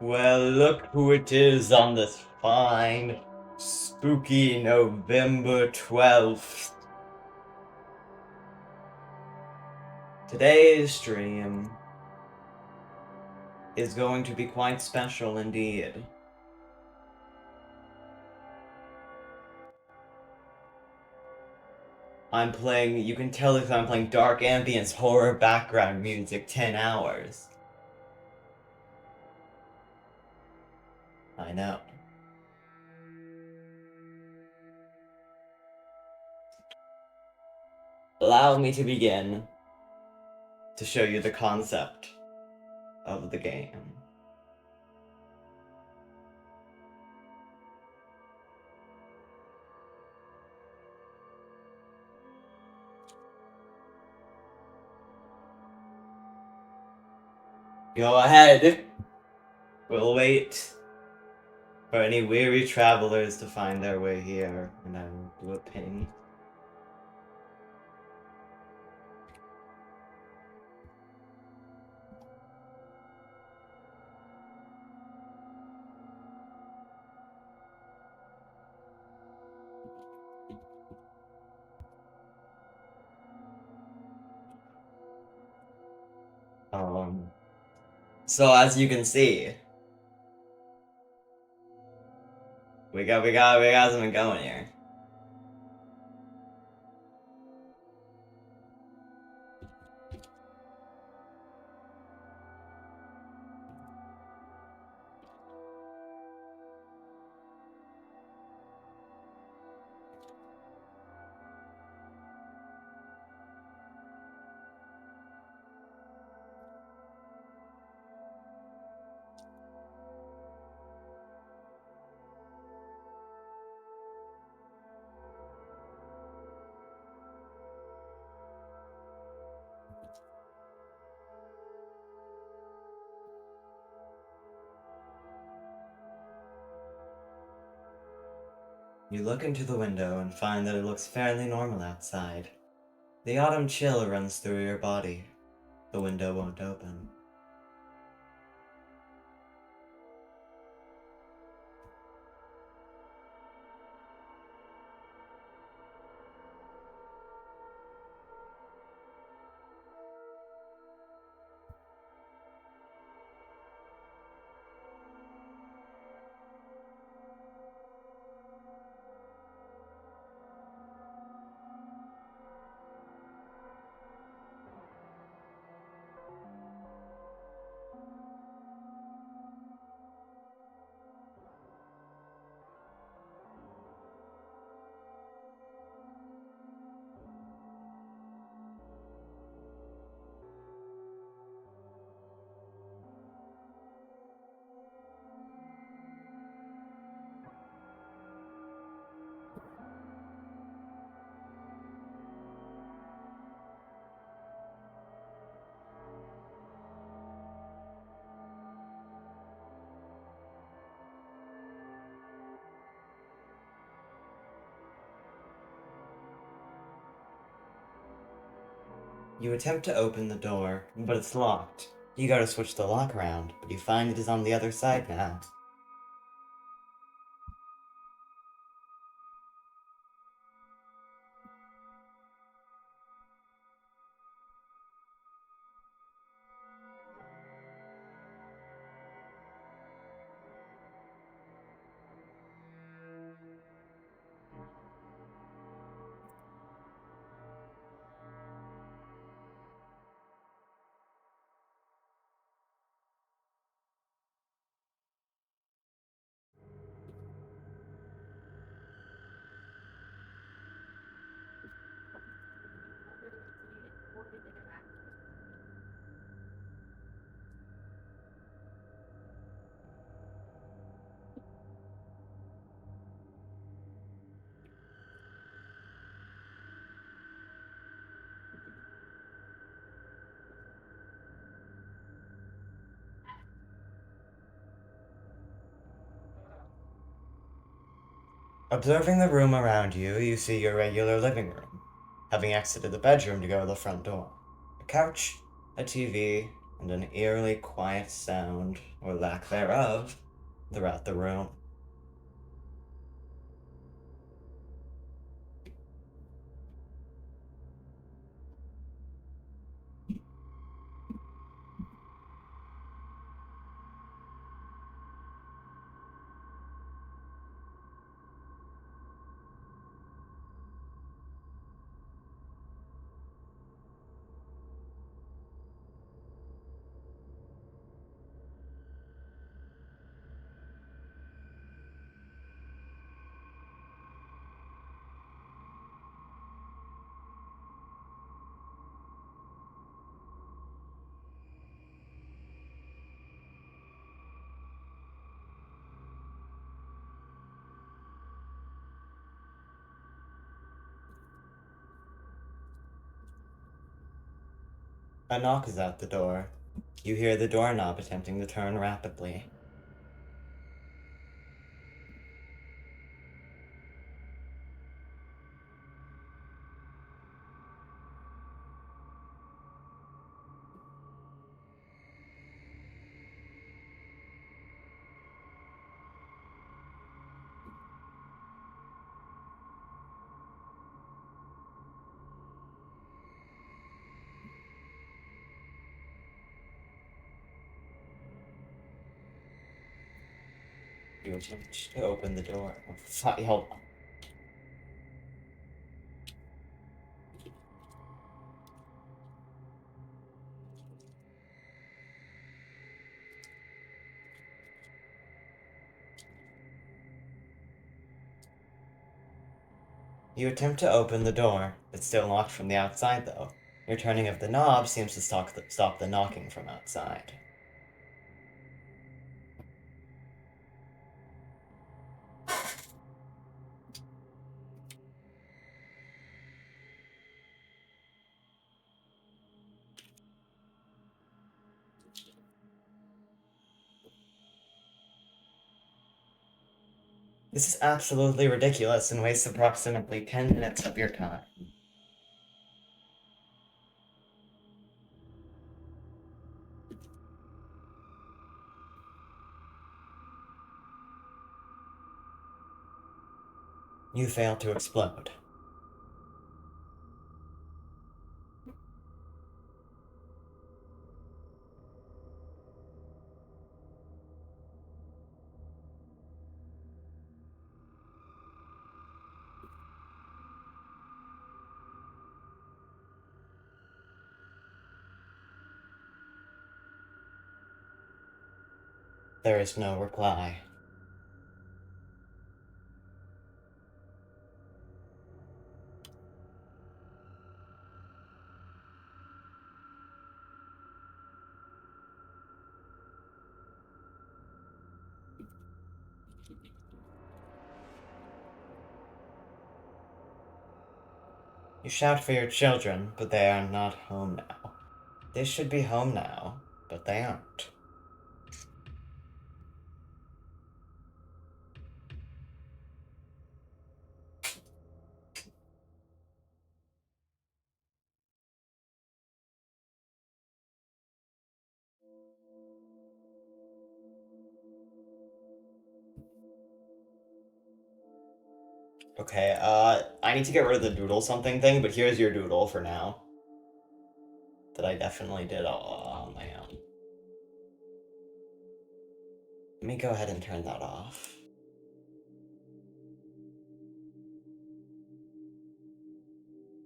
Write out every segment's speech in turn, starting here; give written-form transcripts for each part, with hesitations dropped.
Well, look who it is on this fine, spooky November 12th. Today's stream is going to be quite special indeed. You can tell if I'm playing dark ambience horror background music 10 hours. I know. Allow me to begin to show you the concept of the game. Go ahead. We'll wait for any weary travelers to find their way here, and I will do a ping. So as you can see, we got something going here. You look into the window and find that it looks fairly normal outside. The autumn chill runs through your body. The window won't open. You attempt to open the door, but it's locked. You gotta switch the lock around, but you find it is on the other side now. Observing the room around you, you see your regular living room, having exited the bedroom to go to the front door. A couch, a TV, and an eerily quiet sound, or lack thereof, throughout the room. A knock is at the door. You hear the doorknob attempting to turn rapidly. You attempt to open the door. Hold on. You attempt to open the door. It's still locked from the outside, though. Your turning of the knob seems to stop the knocking from outside. This is absolutely ridiculous and wastes approximately 10 minutes of your time. You fail to explode. There is no reply. You shout for your children, but they are not home now. They should be home now, but they aren't. Okay, I need to get rid of the doodle something thing, but here's your doodle for now. That I definitely did all on my own. Let me go ahead and turn that off.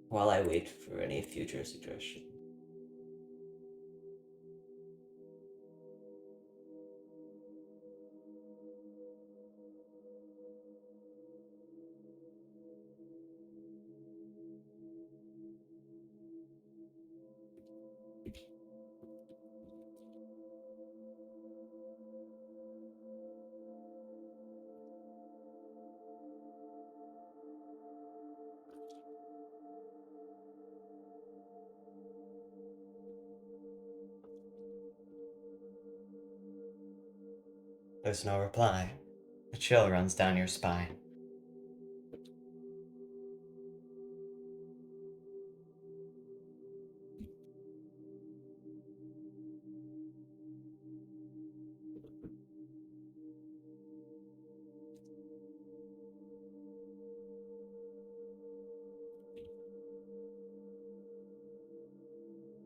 While I wait for any future suggestion. There's no reply. A chill runs down your spine.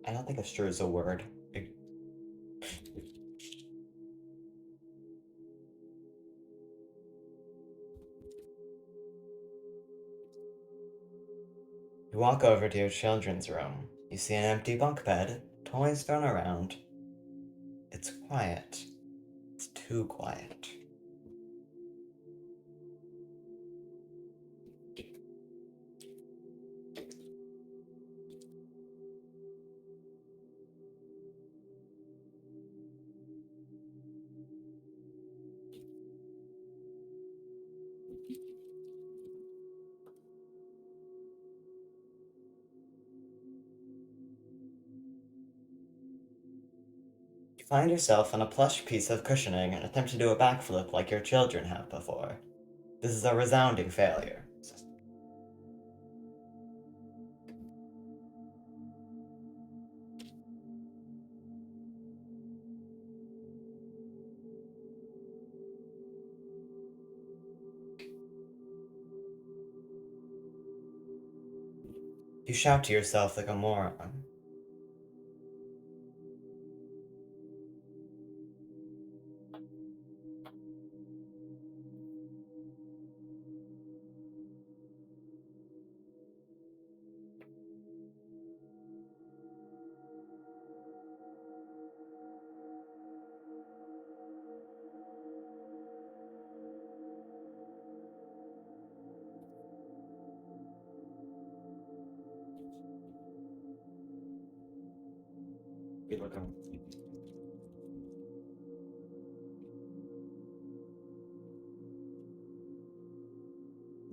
I don't think sure is a word. You walk over to your children's room. You see an empty bunk bed, toys thrown around. It's quiet. It's too quiet. You find yourself on a plush piece of cushioning and attempt to do a backflip like your children have before. This is a resounding failure. You shout to yourself like a moron. You look,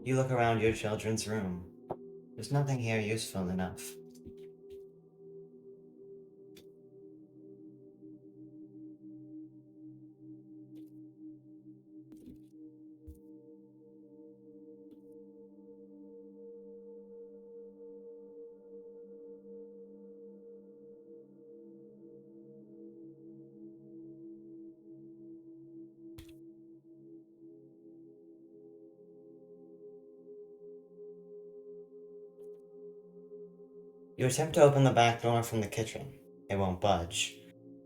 you look around your children's room. There's nothing here useful enough. You attempt to open the back door from the kitchen. It won't budge.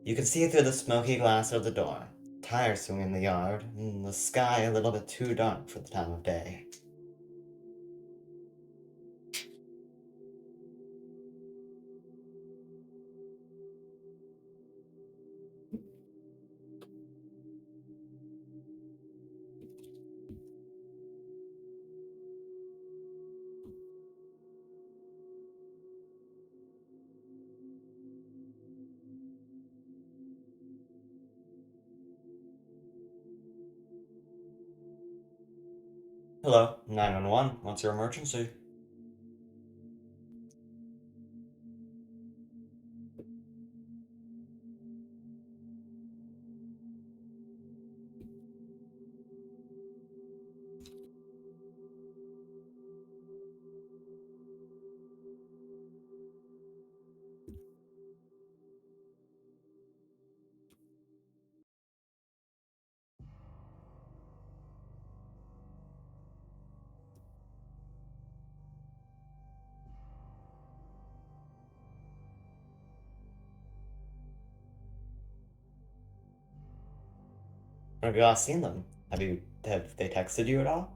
You can see through the smoky glass of the door. Tires swing in the yard, and the sky a little bit too dark for the time of day. Hello, 911. What's your emergency? When have you last seen them? Have they texted you at all?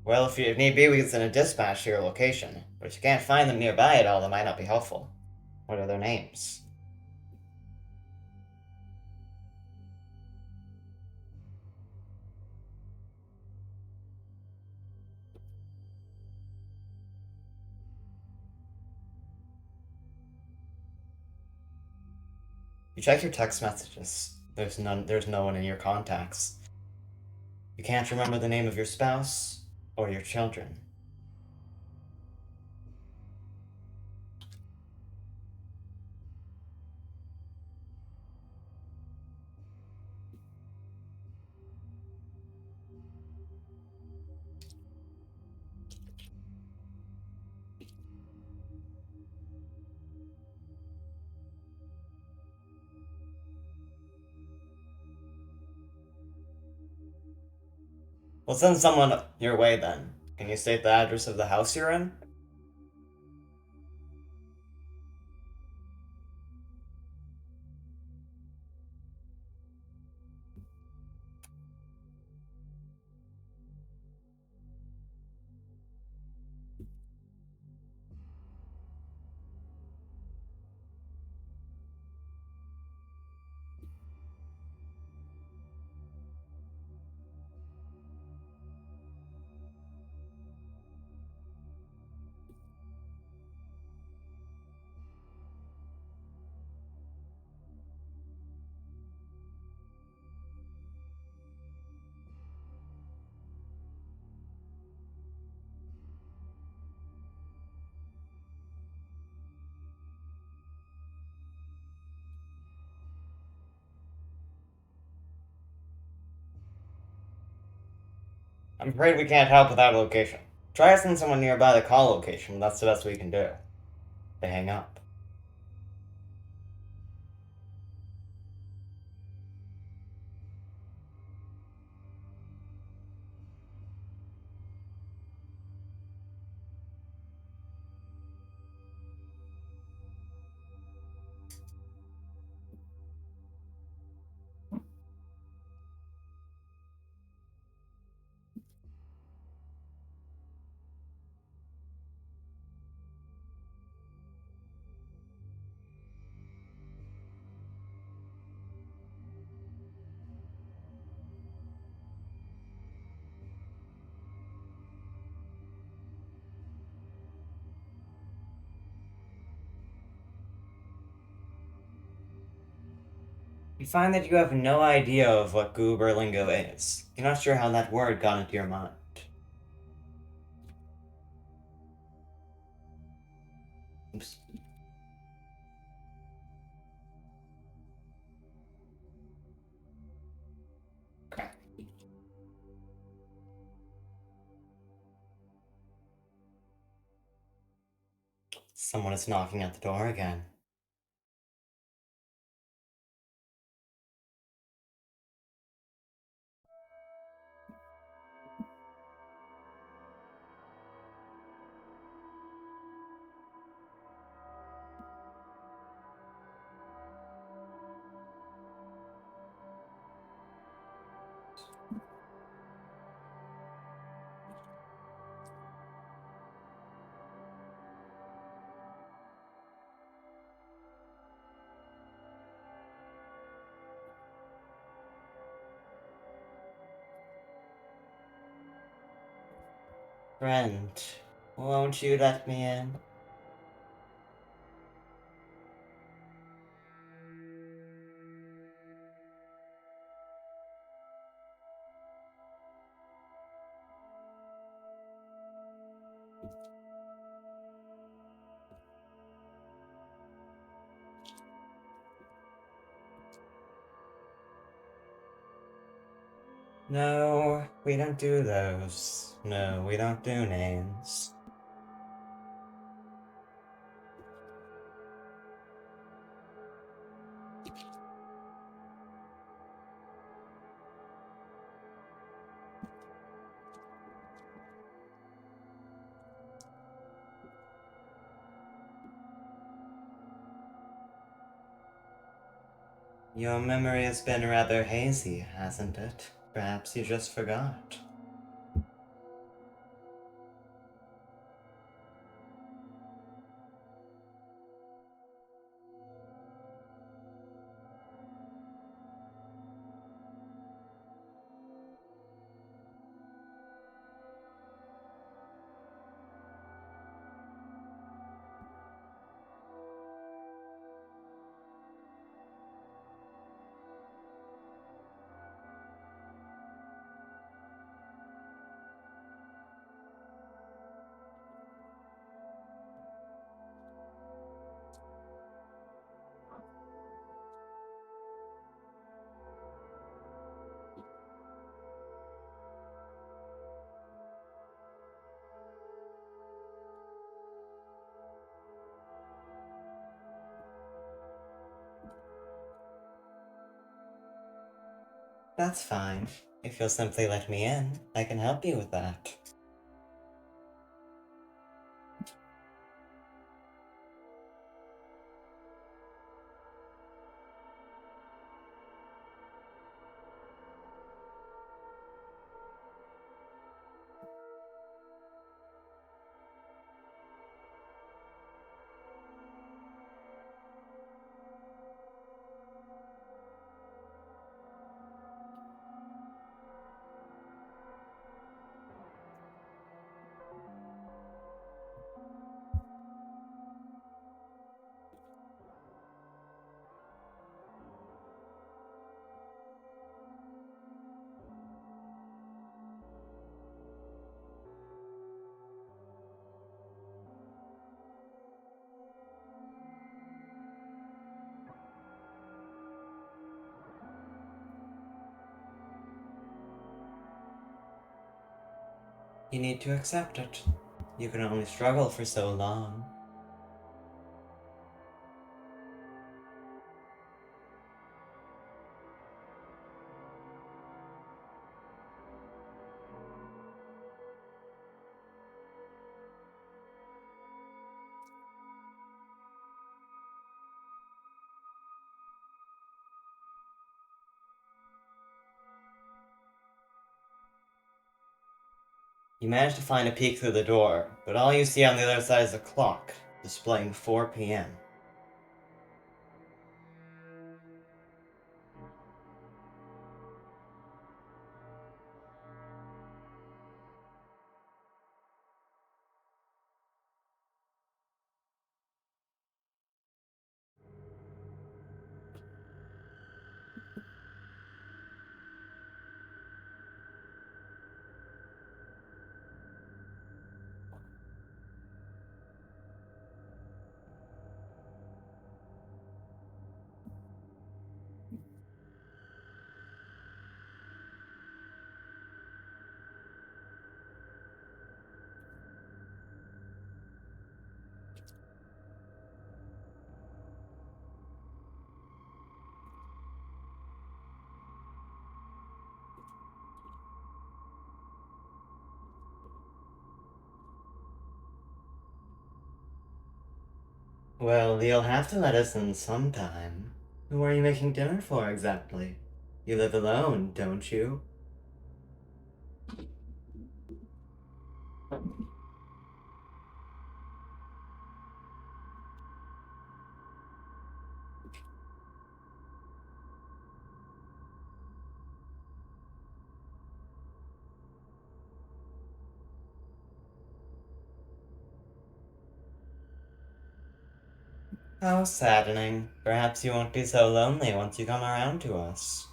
Well, if need be, we can send a dispatch to your location. But if you can't find them nearby at all, that might not be helpful. What are their names? You check your text messages. There's no one in your contacts. You can't remember the name of your spouse or your children. We'll send someone your way then. Can you state the address of the house you're in? I'm afraid we can't help with that location. Try asking someone nearby the call location. That's the best we can do. They hang up. You find that you have no idea of what goober lingo is. You're not sure how that word got into your mind. Oops. Crap. Someone is knocking at the door again. Friend, won't you let me in? No, we don't do those. No, we don't do names. Your memory has been rather hazy, hasn't it? Perhaps you just forgot. That's fine. If you'll simply let me in, I can help you with that. You need to accept it. You can only struggle for so long. You manage to find a peek through the door, but all you see on the other side is a clock, displaying 4 p.m. Well, you'll have to let us in sometime. Who are you making dinner for exactly? You live alone, don't you? How saddening. Perhaps you won't be so lonely once you come around to us.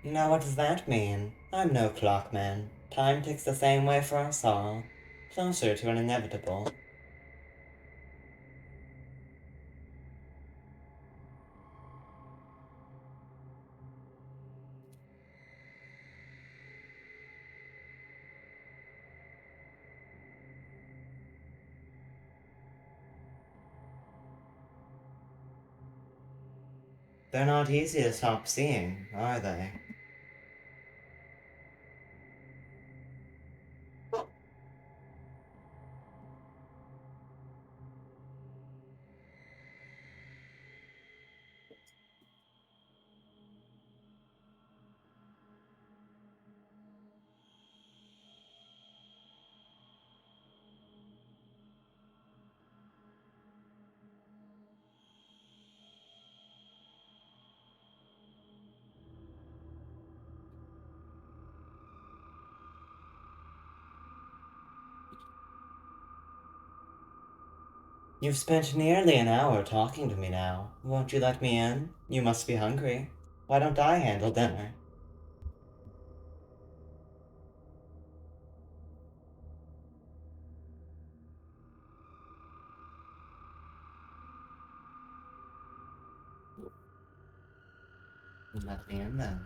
Now what does that mean? I'm no clockman. Time ticks the same way for us all. Closer to an inevitable. They're not easy to stop seeing, are they? You've spent nearly an hour talking to me now. Won't you let me in? You must be hungry. Why don't I handle dinner? Let me in then.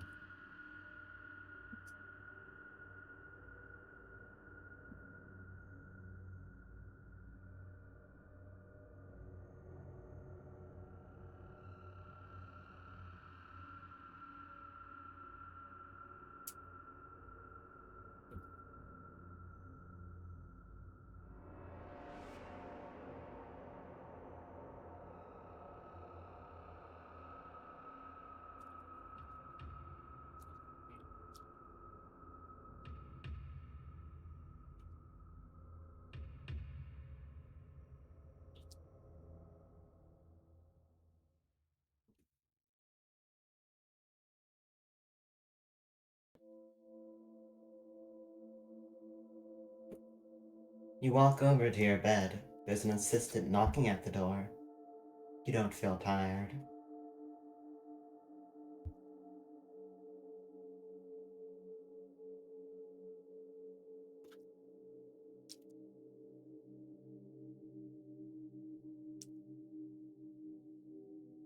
You walk over to your bed. There's an assistant knocking at the door. You don't feel tired.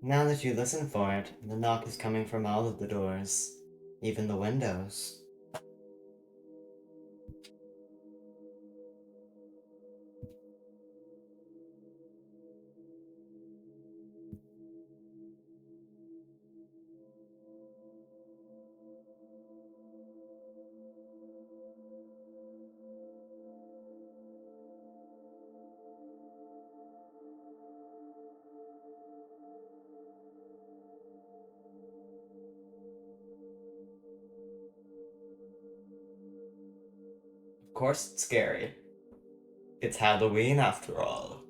Now that you listen for it, the knock is coming from all of the doors, even the windows. Of course it's scary. It's Halloween after all.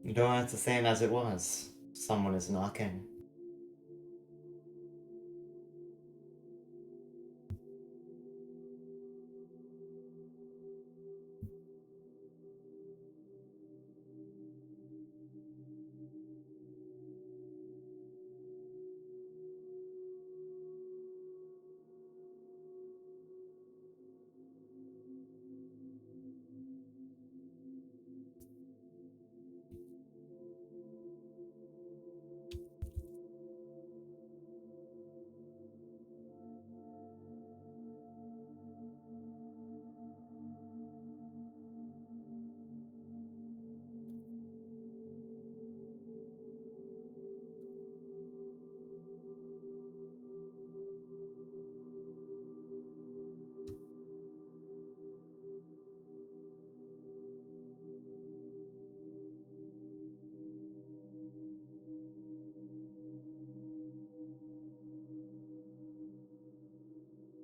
The door is the same as it was. Someone is knocking.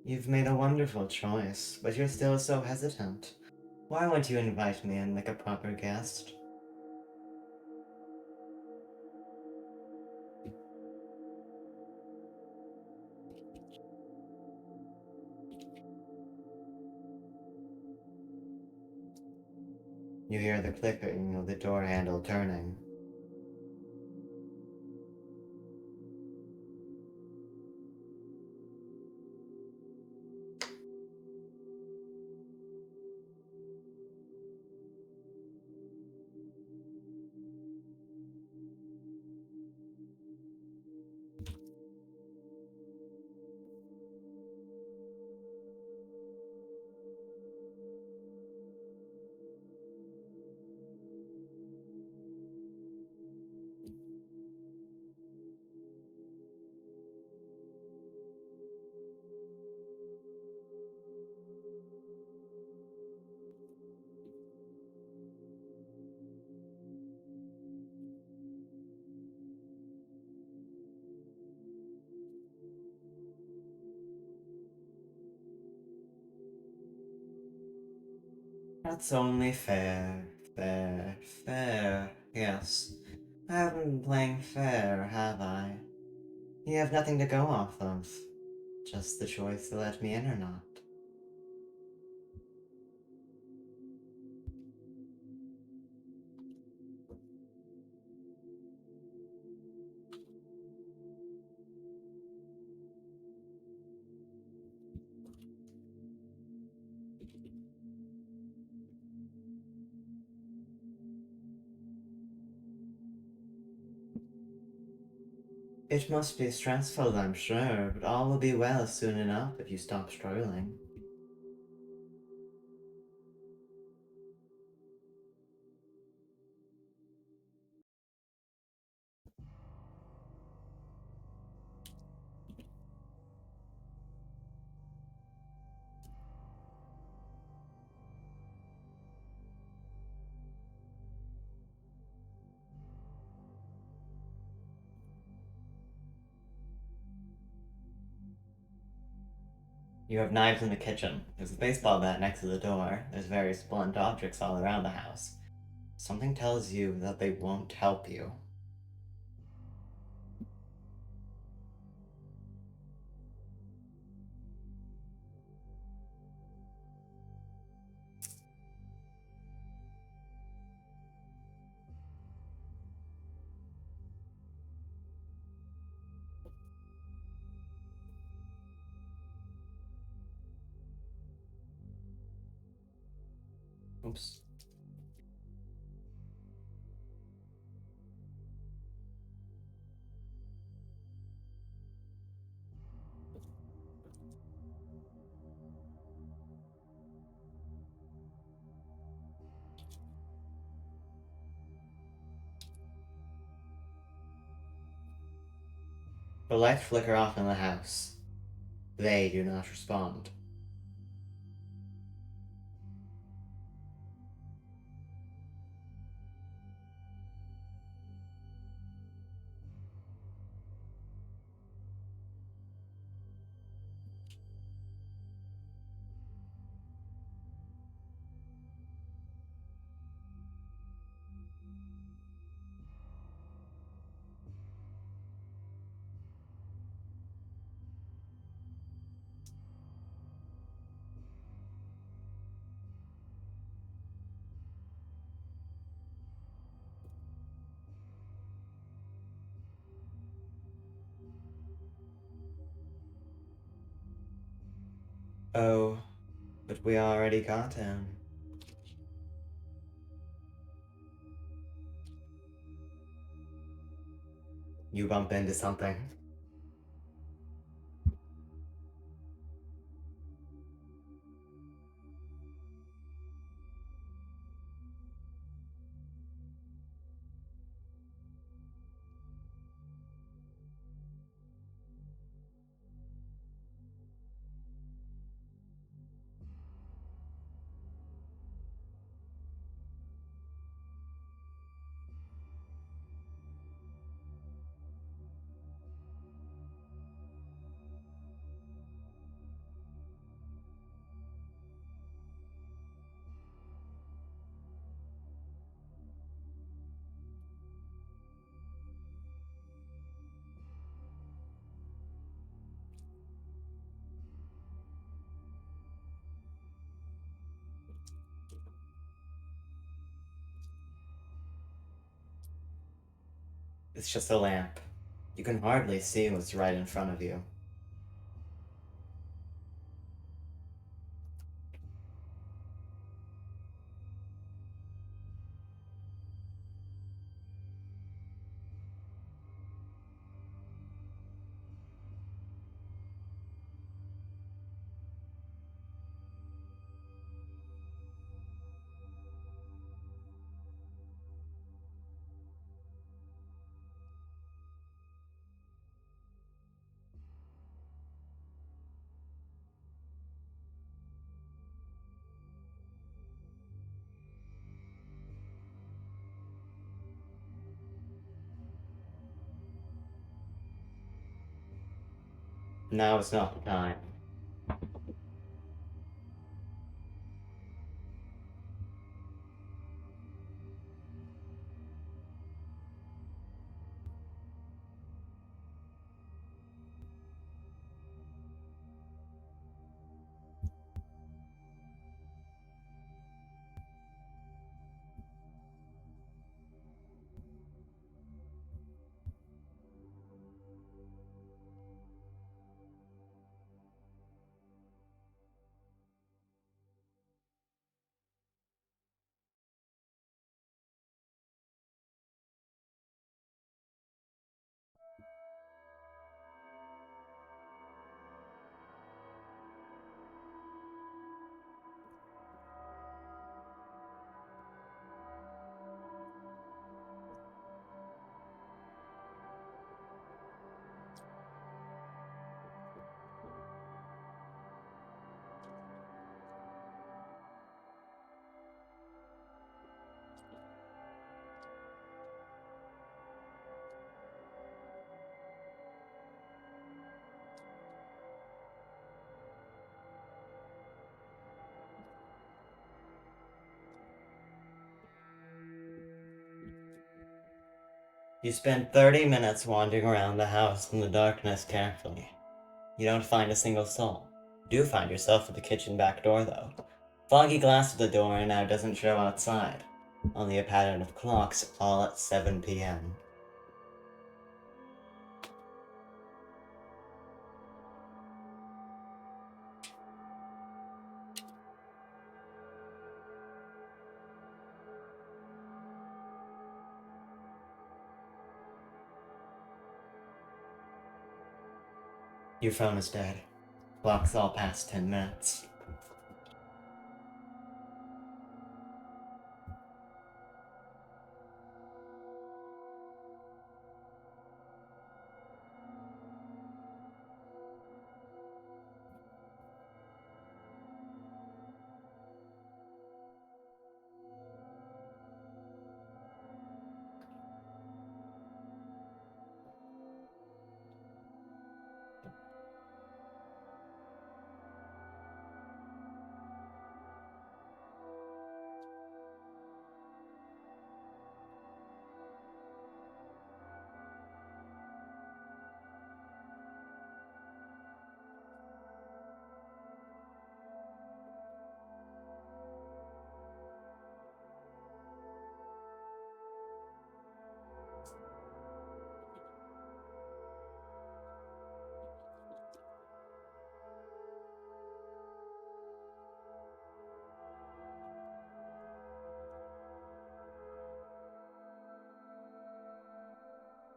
You've made a wonderful choice, but you're still so hesitant. Why won't you invite me in like a proper guest? You hear the clicking of the door handle turning. That's only fair. Fair. Fair. Yes. I haven't been playing fair, have I? You have nothing to go off of. Just the choice to let me in or not. It must be stressful, I'm sure, but all will be well soon enough if you stop struggling. You have knives in the kitchen. There's a baseball bat next to the door. There's various blunt objects all around the house. Something tells you that they won't help you. Oops. The lights flicker off in the house. They do not respond. Oh, but we already got him. You bump into something. It's just a lamp. You can hardly see what's right in front of you. Now is not the time. You spend 30 minutes wandering around the house in the darkness carefully. You don't find a single soul. You do find yourself at the kitchen back door, though. Foggy glass of the door now doesn't show outside. Only a pattern of clocks, all at 7 p.m. Your phone is dead. Clock's all past 10 minutes.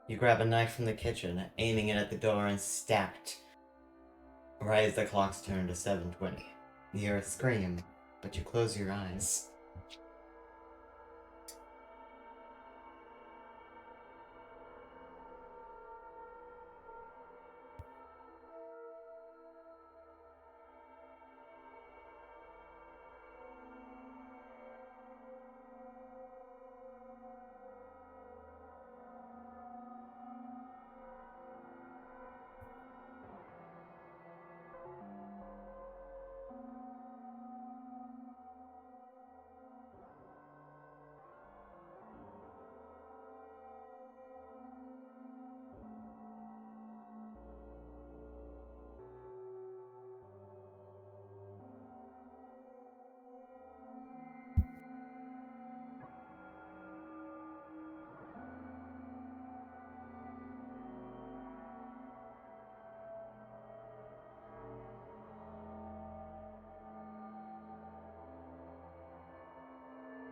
You grab a knife from the kitchen, aiming it at the door and stacked. Right as the clocks turn to 7:20. You hear a scream, but you close your eyes.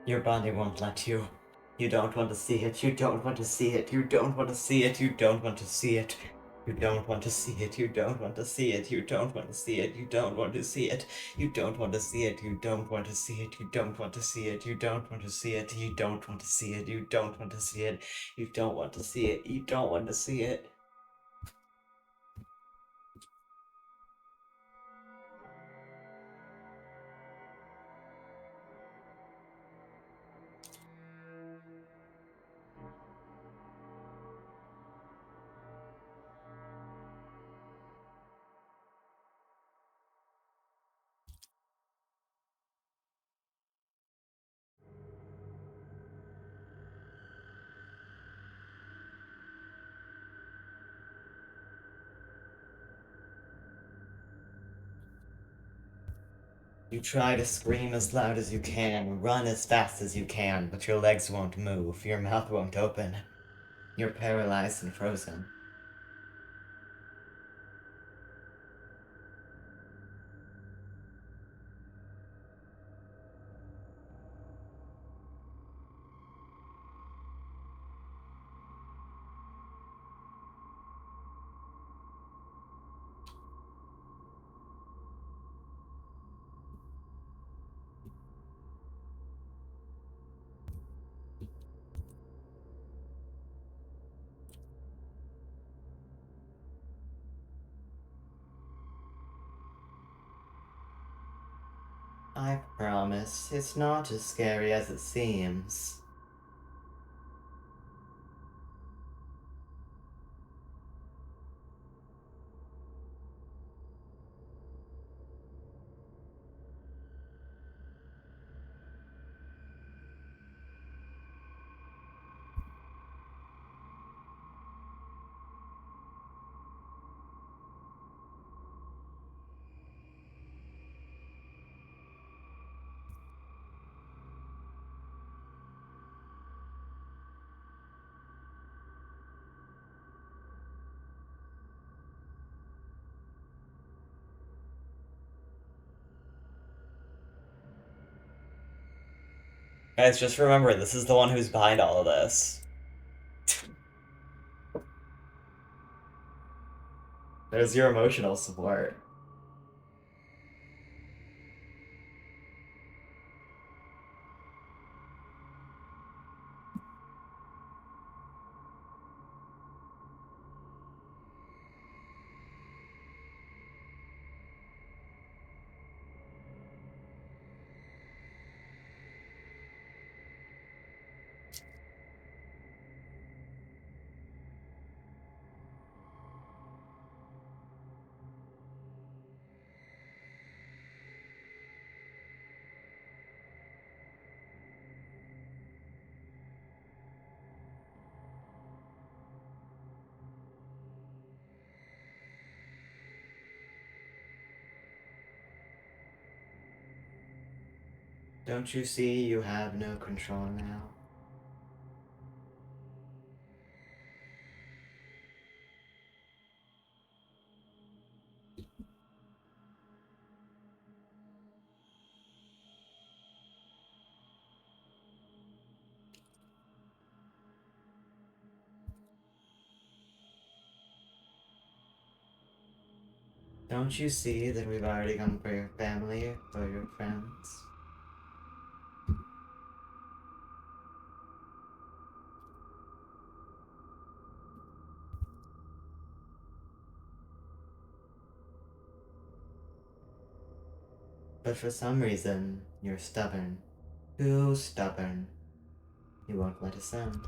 Your body won't let you. You don't want to see it. You don't want to see it. You don't want to see it. You don't want to see it. You don't want to see it. You don't want to see it. You don't want to see it. You don't want to see it. You don't want to see it. You don't want to see it. You don't want to see it. You don't want to see it. You don't want to see it. You don't want to see it. You don't want to see it. You don't want to see it. You try to scream as loud as you can, run as fast as you can, but your legs won't move, your mouth won't open. You're paralyzed and frozen. I promise, it's not as scary as it seems. Guys, just remember, this is the one who's behind all of this. There's your emotional support. Don't you see you have no control now? Don't you see that we've already come for your family, for your friends? But for some reason, you're stubborn. Too stubborn. You won't let us in.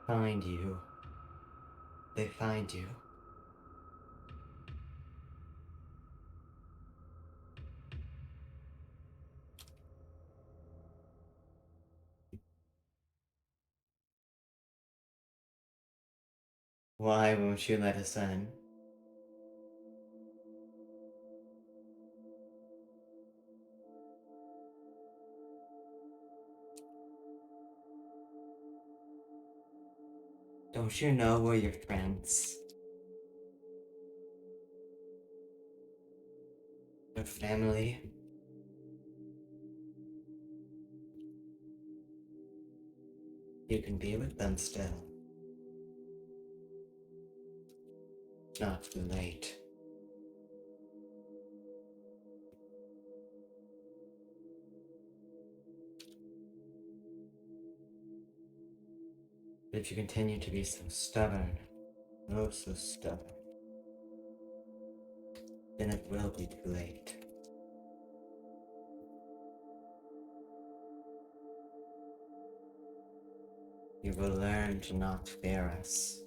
Find you. They find you. Why won't you let us in? Don't you know we're your friends? Your family? You can be with them still. It's not too late. But if you continue to be so stubborn, oh so stubborn, then it will be too late. You will learn to not fear us.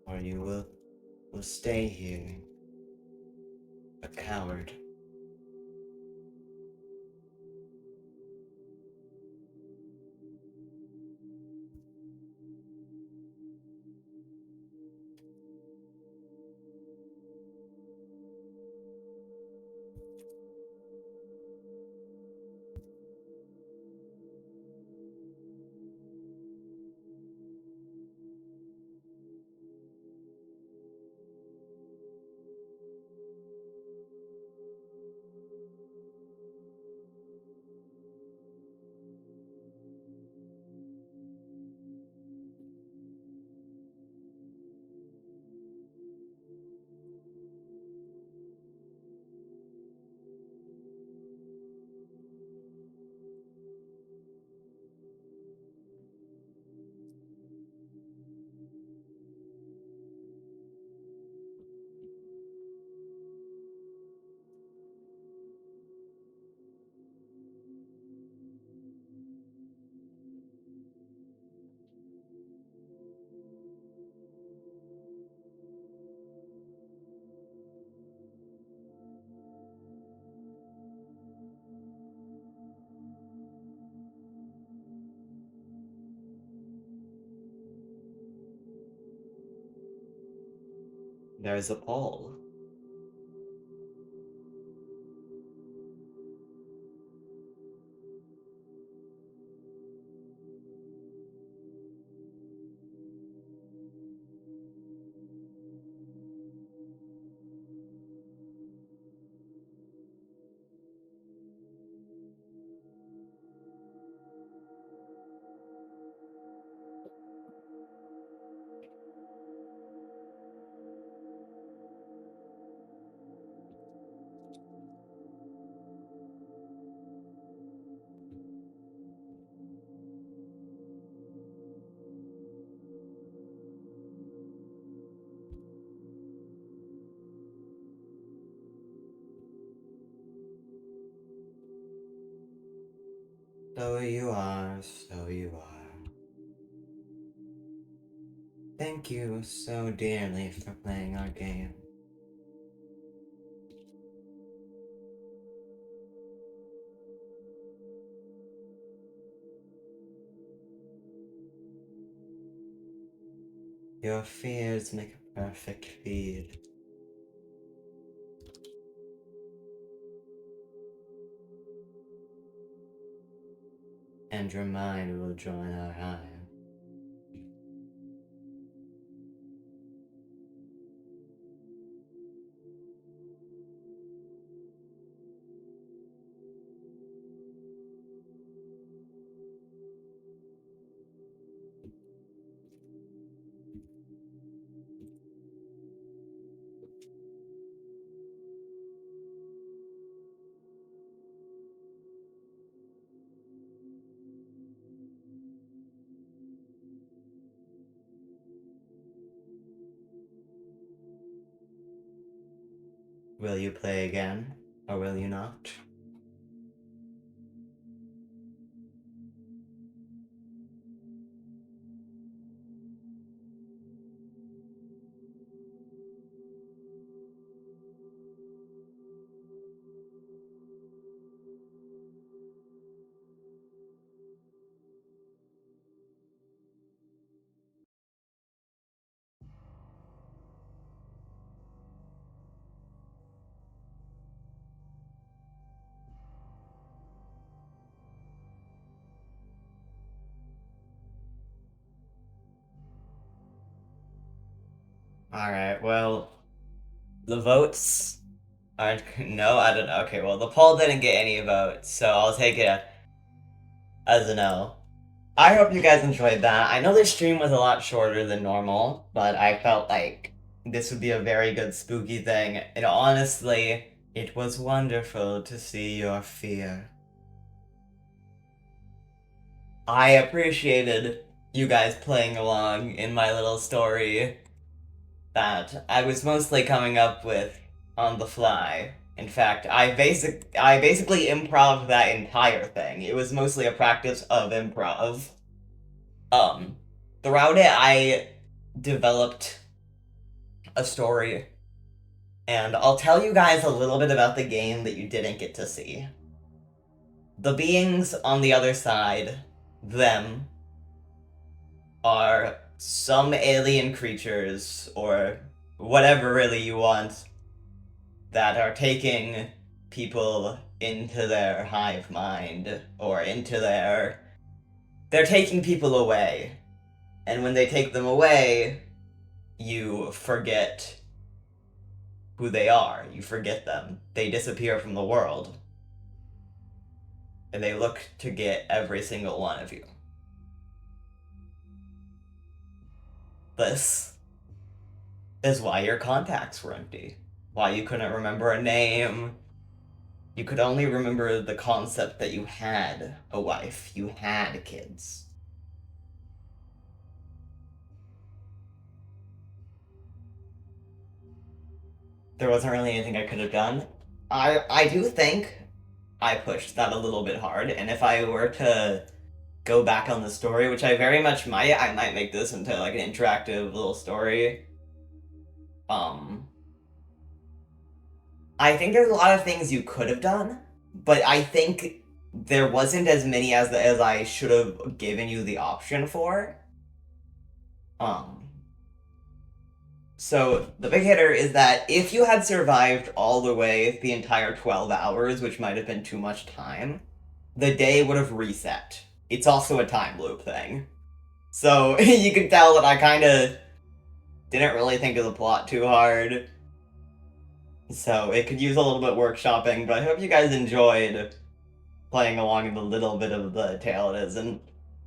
Or you will stay here, a coward. There's a poll. So you are, so you are. Thank you so dearly for playing our game. Your fears make a perfect feed. And your mind will join our hive. Will you play again, or will you not? Alright, well, the votes aren't. No, I don't know. Okay, well, the poll didn't get any votes, so I'll take it as a no. I hope you guys enjoyed that. I know this stream was a lot shorter than normal, but I felt like this would be a very good spooky thing, and honestly, it was wonderful to see your fear. I appreciated you guys playing along in my little story that I was mostly coming up with on the fly. In fact, I basically improv that entire thing. It was mostly a practice of improv. Throughout it, I developed a story, and I'll tell you guys a little bit about the game that you didn't get to see. The beings on the other side, them, are some alien creatures, or whatever really you want, that are taking people into their hive mind, or into their. They're taking people away. And when they take them away, you forget who they are. You forget them. They disappear from the world. And they look to get every single one of you. This is why your contacts were empty. Why you couldn't remember a name. You could only remember the concept that you had a wife, you had kids. There wasn't really anything I could have done. I do think I pushed that a little bit hard, and if I were to go back on the story, which I very much might, I might make this into like an interactive little story. I think there's a lot of things you could have done, but I think there wasn't as many as I should have given you the option for. Um So the big hitter is that if you had survived all the way the entire 12 hours, which might have been too much time, the day would have reset. It's also a time loop thing. So you can tell that I kind of didn't really think of the plot too hard. So it could use a little bit workshopping, but I hope you guys enjoyed playing along with a little bit of the tale it is. And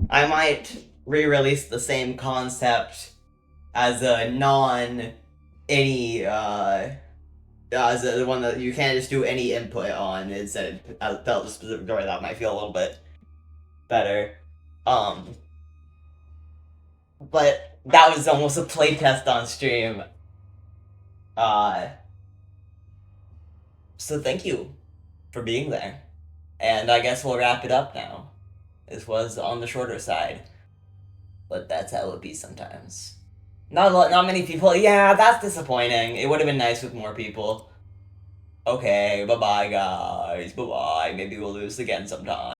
I might re-release the same concept as a any as a one that you can't just do any input on instead of tell the specific story. That might feel a little bit better. But that was almost a playtest on stream. So thank you for being there. And I guess we'll wrap it up now. This was on the shorter side. But that's how it be sometimes. Not many people. Yeah, that's disappointing. It would have been nice with more people. Okay, bye-bye, guys. Bye-bye. Maybe we'll do this again sometime.